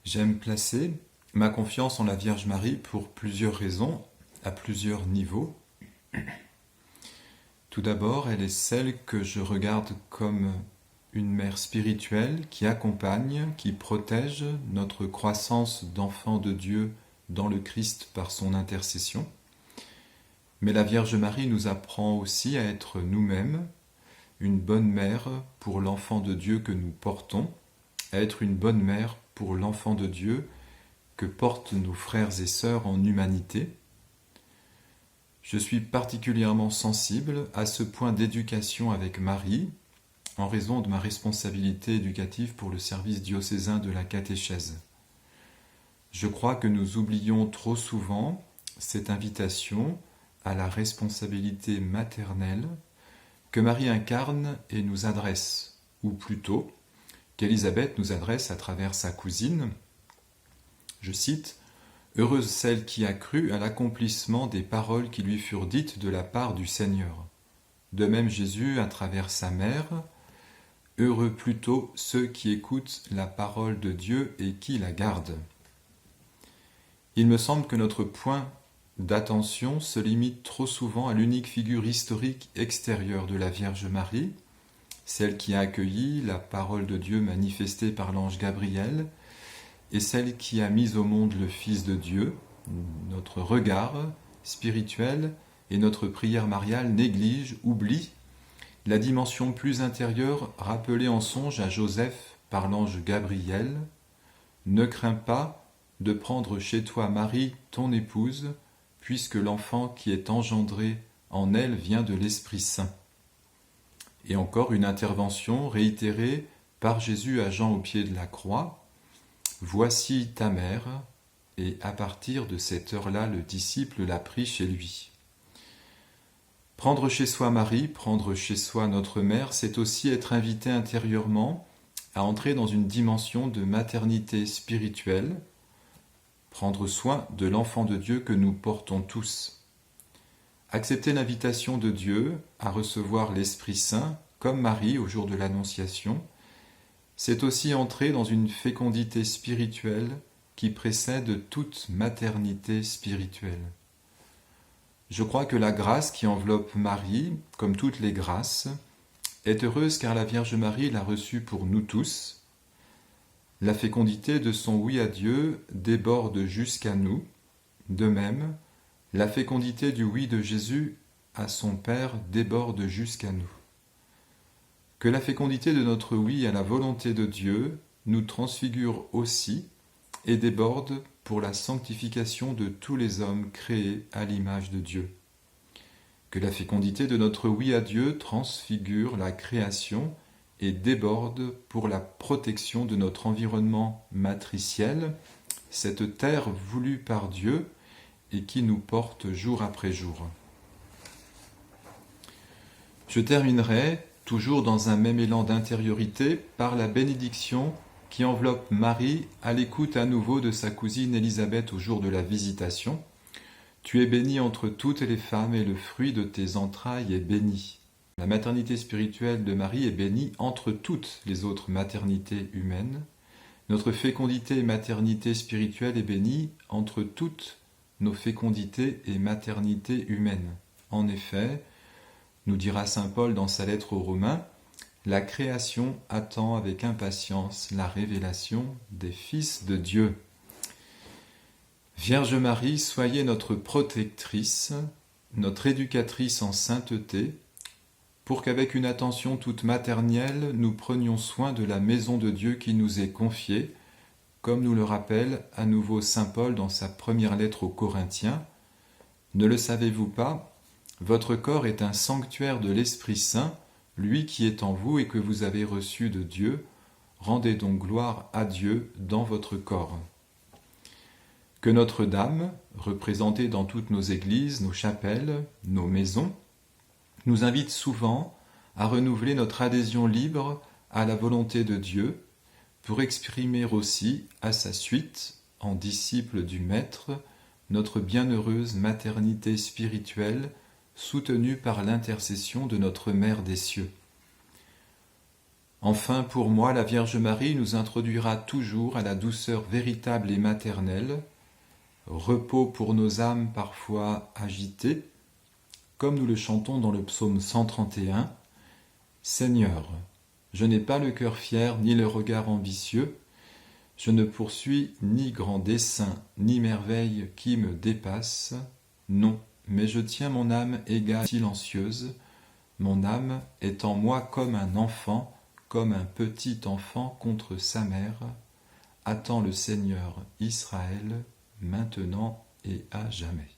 J'aime placer ma confiance en la Vierge Marie pour plusieurs raisons, à plusieurs niveaux. Tout d'abord, elle est celle que je regarde comme une mère spirituelle qui accompagne, qui protège notre croissance d'enfant de Dieu dans le Christ par son intercession. Mais la Vierge Marie nous apprend aussi à être nous-mêmes une bonne mère pour l'enfant de Dieu que nous portons, à être une bonne mère pour l'enfant de Dieu que portent nos frères et sœurs en humanité. Je suis particulièrement sensible à ce point d'éducation avec Marie, en raison de ma responsabilité éducative pour le service diocésain de la catéchèse. Je crois que nous oublions trop souvent cette invitation à la responsabilité maternelle que Marie incarne et nous adresse, ou plutôt qu'Élisabeth nous adresse à travers sa cousine. Je cite « Heureuse celle qui a cru à l'accomplissement des paroles qui lui furent dites de la part du Seigneur. De même Jésus à travers sa mère, heureux plutôt ceux qui écoutent la parole de Dieu et qui la gardent. » Il me semble que notre point d'attention se limite trop souvent à l'unique figure historique extérieure de la Vierge Marie, celle qui a accueilli la parole de Dieu manifestée par l'ange Gabriel, et celle qui a mis au monde le Fils de Dieu. Notre regard spirituel et notre prière mariale négligent, oublient la dimension plus intérieure rappelée en songe à Joseph par l'ange Gabriel. Ne crains pas de prendre chez toi Marie, ton épouse, puisque l'enfant qui est engendré en elle vient de l'Esprit Saint. Et encore une intervention réitérée par Jésus à Jean au pied de la croix. Voici ta mère, et à partir de cette heure-là, le disciple l'a pris chez lui. Prendre chez soi Marie, prendre chez soi notre mère, c'est aussi être invité intérieurement à entrer dans une dimension de maternité spirituelle, prendre soin de l'enfant de Dieu que nous portons tous. Accepter l'invitation de Dieu à recevoir l'Esprit Saint, comme Marie au jour de l'Annonciation, c'est aussi entrer dans une fécondité spirituelle qui précède toute maternité spirituelle. Je crois que la grâce qui enveloppe Marie, comme toutes les grâces, est heureuse car la Vierge Marie l'a reçue pour nous tous. La fécondité de son oui à Dieu déborde jusqu'à nous. De même, la fécondité du oui de Jésus à son Père déborde jusqu'à nous. Que la fécondité de notre oui à la volonté de Dieu nous transfigure aussi et déborde pour la sanctification de tous les hommes créés à l'image de Dieu. Que la fécondité de notre oui à Dieu transfigure la création et déborde pour la protection de notre environnement matriciel, cette terre voulue par Dieu et qui nous porte jour après jour. Je terminerai, toujours dans un même élan d'intériorité, par la bénédiction qui enveloppe Marie à l'écoute à nouveau de sa cousine Élisabeth au jour de la visitation. Tu es bénie entre toutes les femmes et le fruit de tes entrailles est béni. La maternité spirituelle de Marie est bénie entre toutes les autres maternités humaines. Notre fécondité et maternité spirituelle est bénie entre toutes nos fécondités et maternités humaines. En effet, nous dira saint Paul dans sa lettre aux Romains, la création attend avec impatience la révélation des fils de Dieu. Vierge Marie, soyez notre protectrice, notre éducatrice en sainteté, pour qu'avec une attention toute maternelle, nous prenions soin de la maison de Dieu qui nous est confiée, comme nous le rappelle à nouveau saint Paul dans sa première lettre aux Corinthiens. Ne le savez-vous pas ? Votre corps est un sanctuaire de l'Esprit Saint, lui qui est en vous et que vous avez reçu de Dieu. Rendez donc gloire à Dieu dans votre corps. Que Notre-Dame, représentée dans toutes nos églises, nos chapelles, nos maisons, nous invite souvent à renouveler notre adhésion libre à la volonté de Dieu pour exprimer aussi, à sa suite, en disciples du Maître, notre bienheureuse maternité spirituelle soutenue par l'intercession de notre Mère des cieux. Enfin, pour moi, la Vierge Marie nous introduira toujours à la douceur véritable et maternelle, repos pour nos âmes parfois agitées, comme nous le chantons dans le psaume 131. Seigneur, je n'ai pas le cœur fier ni le regard ambitieux, je ne poursuis ni grand dessein ni merveille qui me dépasse, non, mais je tiens mon âme égale silencieuse, mon âme est en moi comme un enfant, comme un petit enfant contre sa mère, attend le Seigneur Israël, maintenant et à jamais.